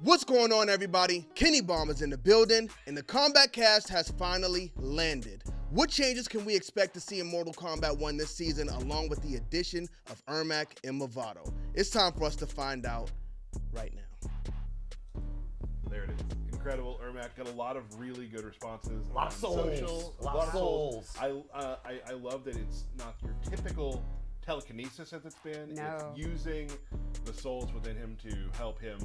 What's going on, everybody? Kennybomb is in the building, and the Kombat cast has finally landed. What changes can we expect to see in Mortal Kombat 1 this season, along with the addition of Ermac and Movado? It's time for us to find out right now. There it is. Incredible. Ermac got a lot of really good responses. A lot of souls. Social, A lot of souls. I love that it's not your typical telekinesis as it's been. No. It's using the souls within him to help him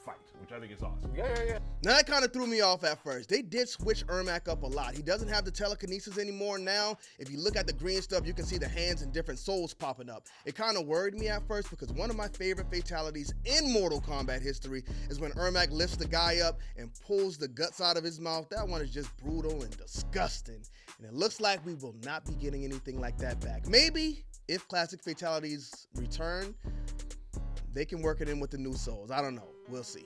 fight, which I think is awesome. Yeah. Now that kind of threw me off at first. They did switch Ermac up a lot. He doesn't have the telekinesis anymore now. If you look at the green stuff, you can see the hands and different souls popping up. It kind of worried me at first because one of my favorite fatalities in Mortal Kombat history is when Ermac lifts the guy up and pulls the guts out of his mouth. That one is just brutal and disgusting. And it looks like we will not be getting anything like that back. Maybe if classic fatalities return, they can work it in with the new souls. I don't know. We'll see.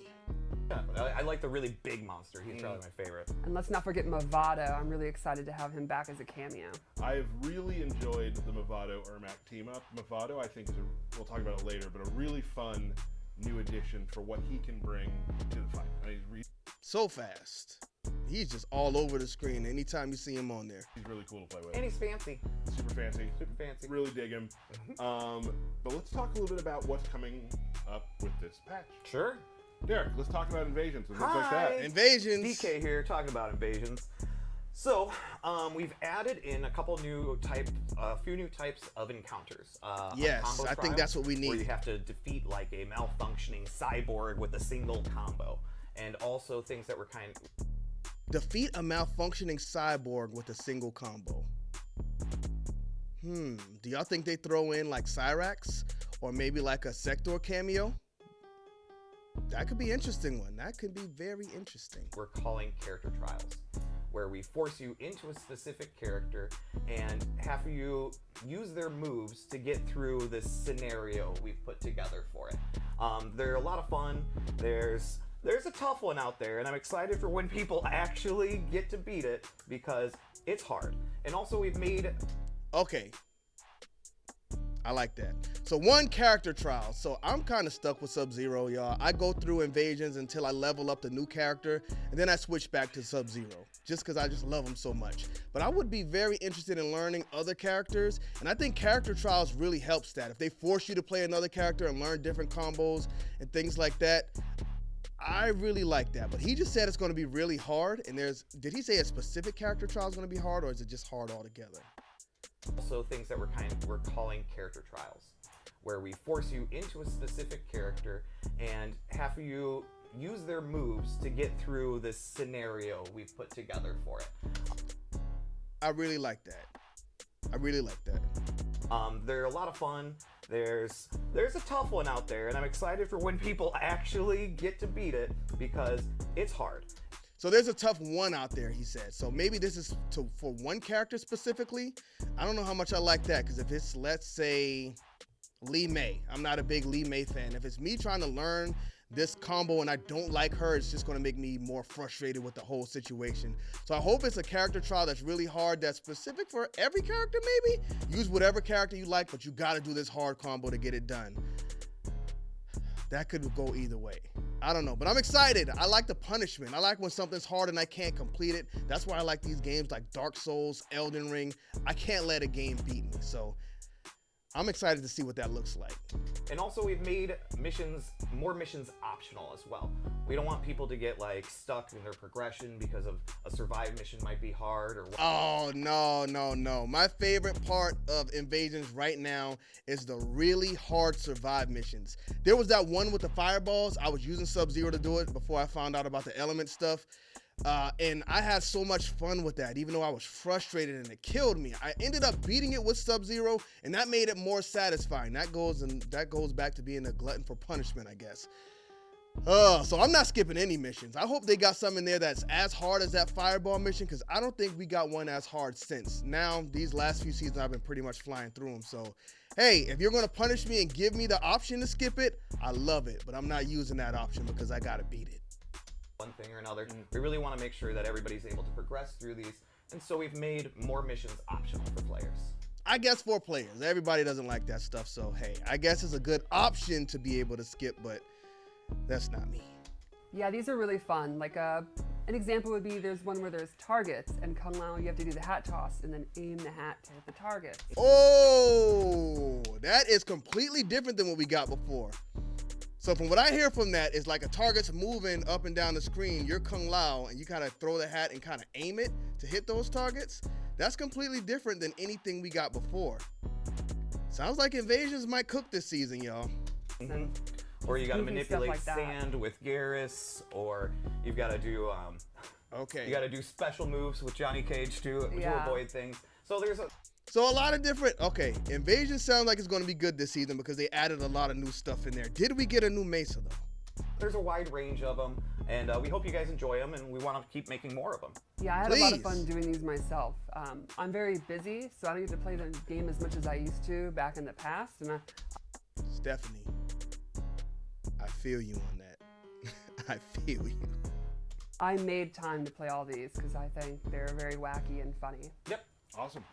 Yeah, I like the really big monster. He's probably my favorite. And let's not forget Movado. I'm really excited to have him back as a cameo. I've really enjoyed the Movado Ermac team up. Movado, I think, we'll talk about it later, but a really fun new addition for what he can bring to the fight. I mean, So fast. He's just all over the screen anytime you see him on there. he's really cool to play with. And he's fancy. Super fancy. Super fancy. Really dig him. But let's talk a little bit about what's coming up with this patch. Sure. Derek, let's talk about invasions and things like Hi. that. Invasions. DK here, talking about invasions. So, we've added in a few new types of encounters. Yes, combo I think trials, that's what we need. Where you have to defeat like a malfunctioning cyborg with a single combo, and also things that were Defeat a malfunctioning cyborg with a single combo. Do y'all think they throw in like Cyrax or maybe like a Sector cameo? That could be an interesting one. That could be very interesting. we're calling character trials, where we force you into a specific character and have you use their moves to get through this scenario we've put together for it. They're a lot of fun. There's a tough one out there, and I'm excited for when people actually get to beat it because it's hard. And also we've made... Okay. I like that. So one character trial. So I'm kind of stuck with Sub-Zero, y'all. I go through invasions until I level up the new character, and then I switch back to Sub-Zero, just because I just love him so much. But I would be very interested in learning other characters, and I think character trials really helps that. If they force you to play another character and learn different combos and things like that, I really like that. But he just said it's going to be really hard, and did he say a specific character trial is going to be hard, or is it just hard altogether? Also things that we're calling character trials, where we force you into a specific character and have you use their moves to get through this scenario we've put together for it. I really like that. They're a lot of fun. There's a tough one out there, and I'm excited for when people actually get to beat it because it's hard. So there's a tough one out there, he said. So maybe this is for one character specifically. I don't know how much I like that, because if it's, let's say, Lee May. I'm not a big Lee May fan. If it's me trying to learn this combo and I don't like her, it's just going to make me more frustrated with the whole situation. So I hope it's a character trial that's really hard, that's specific for every character maybe. Use whatever character you like, but you got to do this hard combo to get it done. That could go either way. I don't know, but I'm excited. I like the punishment. I like when something's hard and I can't complete it. That's why I like these games like Dark Souls, Elden Ring. I can't let a game beat me. So I'm excited to see what that looks like. And also we've made more missions optional as well. We don't want people to get like stuck in their progression because of a survive mission might be hard or what. Oh, no. My favorite part of Invasions right now is the really hard survive missions. There was that one with the fireballs. I was using Sub-Zero to do it before I found out about the element stuff. And I had so much fun with that, even though I was frustrated and it killed me. I ended up beating it with Sub-Zero, and that made it more satisfying. That goes back to being a glutton for punishment, I guess. So I'm not skipping any missions. I hope they got some in there that's as hard as that fireball mission, because I don't think we got one as hard since. Now, these last few seasons, I've been pretty much flying through them. So, hey, if you're going to punish me and give me the option to skip it, I love it. But I'm not using that option because I got to beat it. One thing or another. We really want to make sure that everybody's able to progress through these, and so we've made more missions optional for players. I guess for players. Everybody doesn't like that stuff, so hey, I guess it's a good option to be able to skip, but that's not me. Yeah, these are really fun. Like an example would be there's one where there's targets, and Kung Lao, you have to do the hat toss and then aim the hat to hit the target. Oh, that is completely different than what we got before. So from what I hear from that is like a target's moving up and down the screen, you're Kung Lao, and you kind of throw the hat and kind of aim it to hit those targets. That's completely different than anything we got before. Sounds like Invasions might cook this season, y'all. Mm-hmm. Or you got to Goofy manipulate stuff like that. sand with Garrus, or you've got to do Okay. you got to do special moves with Johnny Cage to Yeah. avoid things. So there's a So a lot of different, okay, Invasion sounds like it's going to be good this season because they added a lot of new stuff in there. Did we get a new Mesa though? there's a wide range of them, and we hope you guys enjoy them, and we want to keep making more of them. Yeah, I had a lot of Please. fun doing these myself. I'm very busy, so I don't get to play the game as much as I used to back in the past. And Stephanie, I feel you on that. I feel you. I made time to play all these because I think they're very wacky and funny. Yep. Awesome.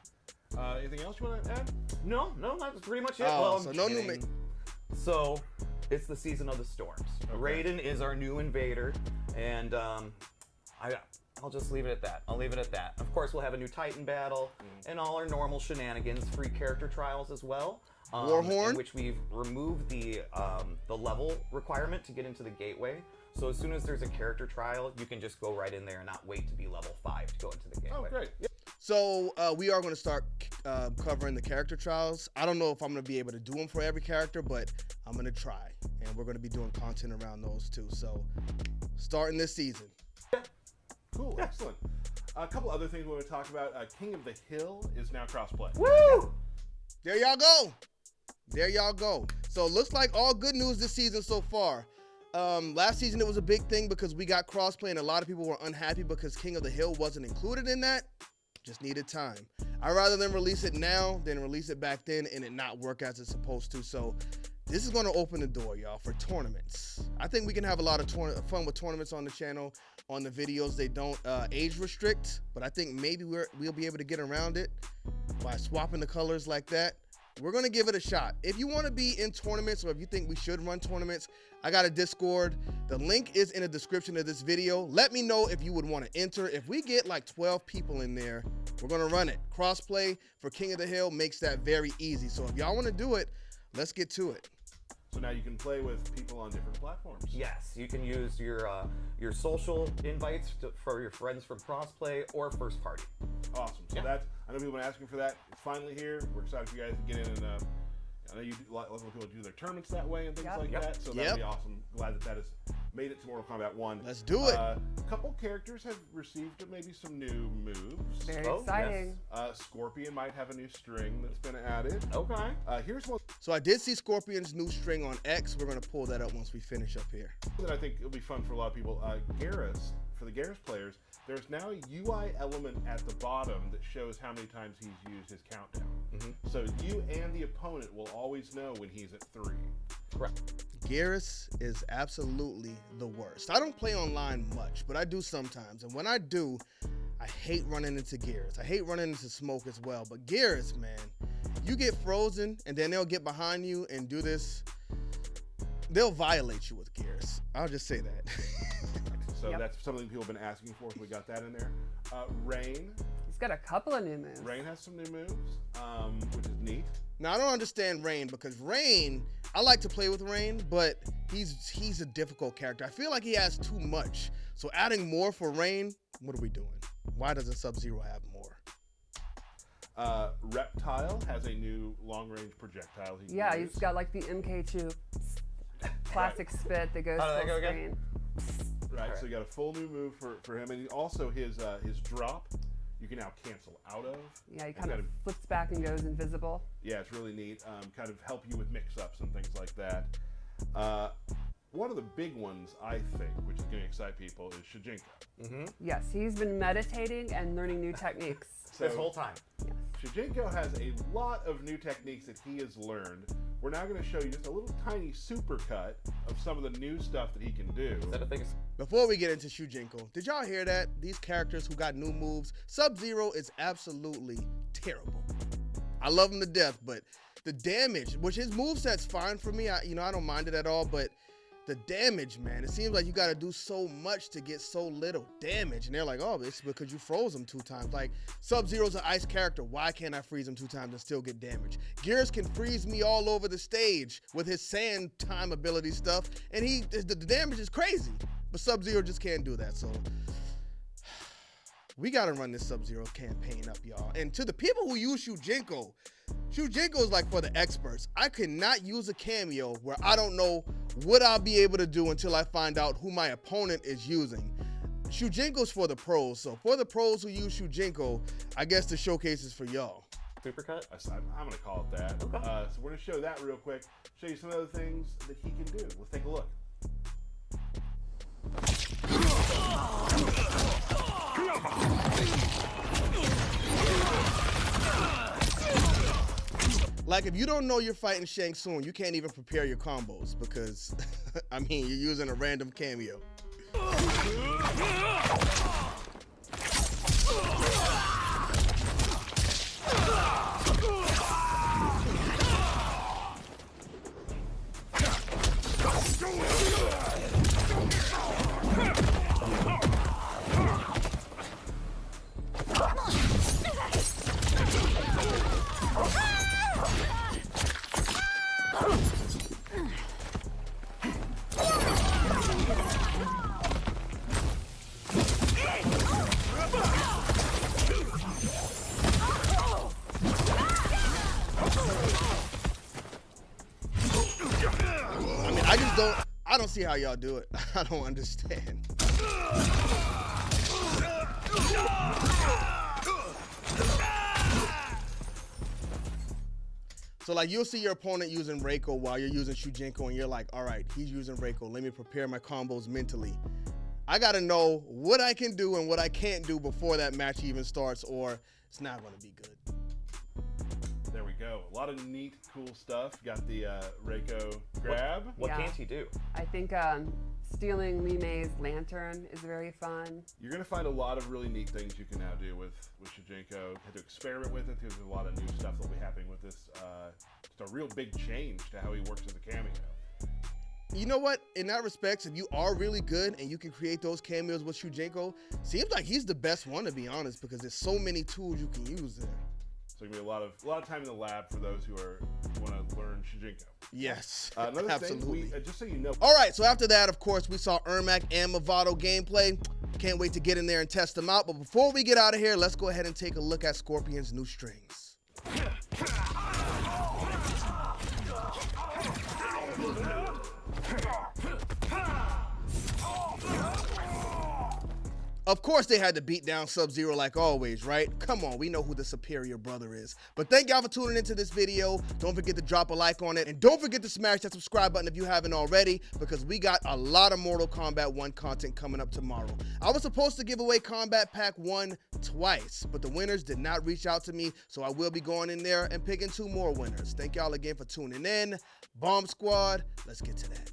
Anything else you want to add? No, that's pretty much it. Oh, Well, I'm so no new kidding. So, it's the season of the storms. Okay. Raiden is our new invader, and I'll just leave it at that. I'll leave it at that. Of course, we'll have a new Titan battle and all our normal shenanigans, free character trials as well. Warhorn? In which we've removed the level requirement to get into the gateway. So as soon as there's a character trial, you can just go right in there and not wait to be level 5 to go into the Oh, gateway. great. Yep. So we are going to start covering the character trials. I don't know if I'm going to be able to do them for every character, but I'm going to try. And we're going to be doing content around those too. So starting this season. Cool. Excellent. A couple other things we want to talk about. King of the Hill is now crossplay. Woo! There y'all go. There y'all go. So it looks like all good news this season so far. Last season it was a big thing because we got crossplay and a lot of people were unhappy because King of the Hill wasn't included in that. Just needed time. I'd rather them release it now than release it back then and it not work as it's supposed to. So this is going to open the door, y'all, for tournaments. I think we can have a lot of fun with tournaments on the channel. On the videos, they don't age restrict, but I think maybe we'll be able to get around it by swapping the colors like that. We're going to give it a shot. If you want to be in tournaments or if you think we should run tournaments, I got a Discord. The link is in the description of this video. Let me know if you would want to enter. If we get like 12 people in there, we're going to run it. Crossplay for King of the Hill makes that very easy. So if y'all want to do it, let's get to it. So now you can play with people on different platforms. Yes, you can use your social invites for your friends from crossplay or first party. Awesome. So Yeah. that's, I know people have been asking for that. It's finally here. We're excited for you guys to get in and I know you do, a lot of people do their tournaments that way and things Yep. like Yep. that. So that'd be awesome. Glad that has made it to Mortal Kombat 1. Let's do it. A couple characters have received maybe some new moves. Very Oh, exciting. Scorpion might have a new string that's been added. Okay. Here's one So I did see Scorpion's new string on X. We're going to pull that up once we finish up here. that I think it'll be fun for a lot of people. Garrus, for the Garrus players, there's now a UI element at the bottom that shows how many times he's used his countdown. So you and the opponent will always know when he's at 3. Correct. Garrus is absolutely the worst. I don't play online much, but I do sometimes. And when I do, I hate running into Garrus. I hate running into smoke as well. But Garrus, man, you get frozen and then they'll get behind you and do this. They'll violate you with Garrus. I'll just say that. So Yep. that's something people have been asking for. So we got that in there. Rain. He's got a couple of new moves. Rain has some new moves, which is neat. Now, I don't understand Rain because Rain, I like to play with Rain, but he's a difficult character. I feel like he has too much. So adding more for Rain, what are we doing? Why doesn't Sub-Zero have more? Reptile has a new long-range projectile. He can Yeah, use. he's got like the MK2 plastic spit that goes How did that full go again? screen. Right, Alright. so you got a full new move for him, and also his drop, you can now cancel out of. Yeah, he It's kind of flips back and goes invisible. Yeah, it's really neat. Kind of help you with mix-ups and things like that. One of the big ones, I think, which is going to excite people, is Shujinko. Yes, he's been meditating and learning new techniques. This whole time. Shujinko has a lot of new techniques that he has learned. We're now going to show you just a little tiny supercut of some of the new stuff that he can do. Is that a thing? Before we get into Shujinko, did y'all hear that? These characters who got new moves, Sub-Zero is absolutely terrible. I love him to death, but the damage, which his moveset's fine for me, I don't mind it at all, but the damage, man. It seems like you got to do so much to get so little damage. And they're like, oh, it's because you froze him 2 times. Like, Sub-Zero's an ice character. Why can't I freeze him 2 times and still get damage? Gears can freeze me all over the stage with his sand time ability stuff, and the damage is crazy. But Sub-Zero just can't do that, so we gotta run this Sub-Zero campaign up, y'all. And to the people who use Shujinko is like for the experts. I cannot use a cameo where I don't know what I'll be able to do until I find out who my opponent is using. Shujinko's for the pros, so for the pros who use Shujinko, I guess the showcase is for y'all. Supercut? I'm going to call it that. Okay. So we're going to show that real quick, show you some other things that he can do. Let's take a look. Like, if you don't know you're fighting Shang Tsung, you can't even prepare your combos because, I mean, you're using a random cameo. I don't see how y'all do it. I don't understand. So like you'll see your opponent using Reiko while you're using Shujinko and you're like, all right, he's using Reiko. Let me prepare my combos mentally. I gotta know what I can do and what I can't do before that match even starts, or it's not gonna be good. There we go. A lot of neat, cool stuff. Got the Reiko grab. What can't he do? I think stealing Li Mei's lantern is very fun. You're going to find a lot of really neat things you can now do with Shujinko. Had to experiment with it because there's a lot of new stuff that'll be happening with this. Just a real big change to how he works as a cameo. You know what? In that respect, if you are really good and you can create those cameos with Shujinko, seems like he's the best one, to be honest, because there's so many tools you can use there. So it'll be a lot of time in the lab for those who want to learn Shujinko. Yes, Another absolutely. thing, just so you know. All right, so after that, of course, we saw Ermac and Movado gameplay. Can't wait to get in there and test them out. But before we get out of here, let's go ahead and take a look at Scorpion's new strings. Of course they had to beat down Sub-Zero like always, right? Come on, we know who the superior brother is. But thank y'all for tuning into this video. Don't forget to drop a like on it. And don't forget to smash that subscribe button if you haven't already, because we got a lot of Mortal Kombat 1 content coming up tomorrow. I was supposed to give away Combat Pack 1 twice, but the winners did not reach out to me, so I will be going in there and picking 2 more winners. Thank y'all again for tuning in. Bomb Squad, let's get to that.